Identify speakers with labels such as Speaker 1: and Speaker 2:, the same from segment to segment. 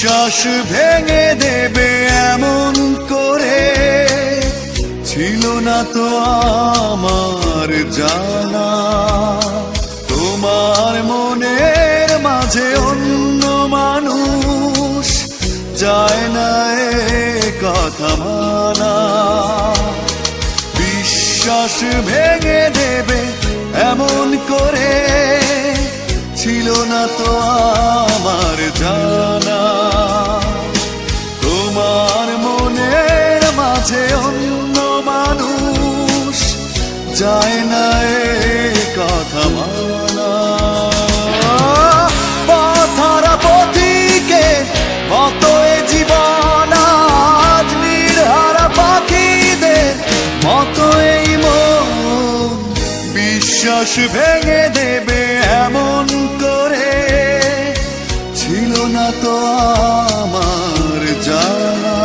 Speaker 1: বিশ্বাস ভেঙে দেবে এমন করে ছিল না তো আমার জানা। তোমার মনের মাঝে অন্য মানুষ যায় না এ কথা মানা। বিশ্বাস ভেঙে দেবে এমন করে ছিল না তো আমার জানা। তোমার মনের মাঝে অন্য মানুষ যায় না এ কথা মানা। পথহারা পথিকে মতো এ জীবন আজ নির্হারা পাখিদের মতো এই মন। বিশ্বাস ভেঙে দেবে এমন করে ছিল না তো আমার জানা।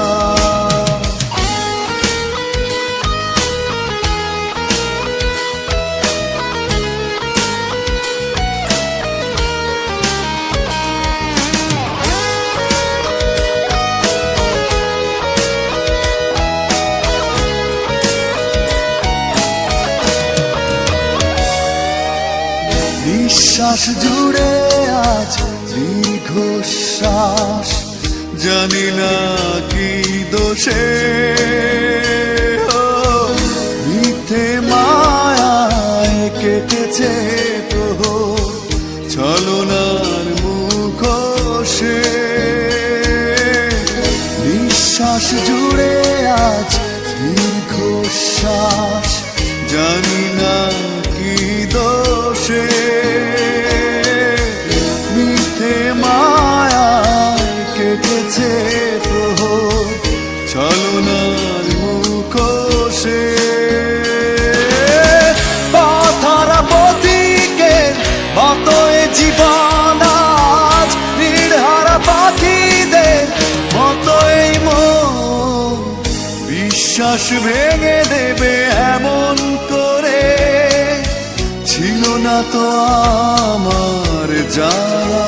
Speaker 1: নিঃশ্বাস জুড়ে আজ দীর্ঘশ্বাস, জানি না কি দোষে মিথ্যে মায়ায় কেটেছে প্রহর ছলনার মুখোশে। নিঃশ্বাস জুড়ে আজ দীর্ঘশ্বাস, জানি না কি দোষে মিথ্যে মায়ায় কেটেছে প্রহর ছলনার মুখোশে। পথহারা পথিকের মতো এ জীবন আজ নির্হারা পাখিদের মতো এই মন। বিশ্বাস ভেঙে দেবে এমন করে ছিল না তো আমার জানা।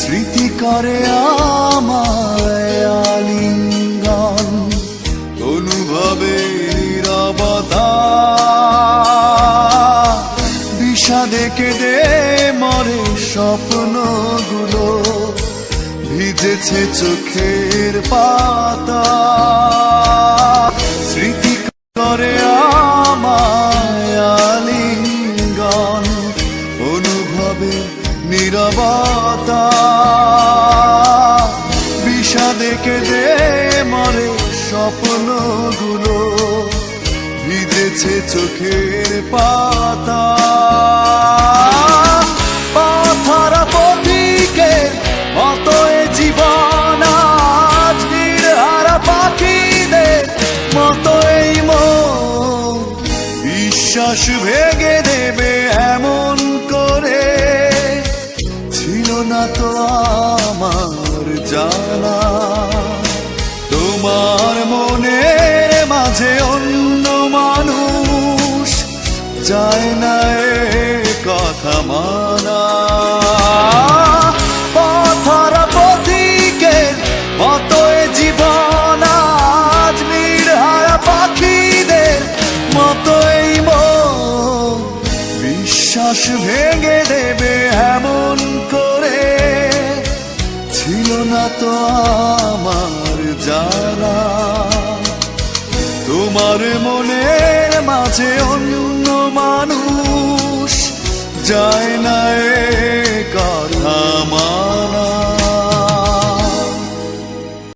Speaker 1: স্মৃতি করে আমায় আলিঙ্গন, অনুভবে নীরবতা বিষাদে কেঁদে মরে স্বপ্নগুলো ভিজেছে চোখের পাতা। স্মৃতি করে আমায় আলিঙ্গন, অনুভবে নীরবতা বিষাদে কেঁদে মরে স্বপ্নগুলো ভিজেছে চোখের পাতা। পথহারা পথিকের মতো এ জীবন আজ নির্হারা পাখিদের মতো এই মন। বিশ্বাস ভেঙে দেবে এমন করে ছিল না তো আমার জানা। তোমার মনের মাঝে অন্য মানুষ যায় না এ কথা মানা। পথহারা পথিকের মতো এ জীবন আজ নির্হারা পাখিদের মতো এই মন। বিশ্বাস ভেঙে দেবে এমন করে ছিল না তো আমার জানা। তোমার মনের মাঝে অন্য মানুষ যায় না এ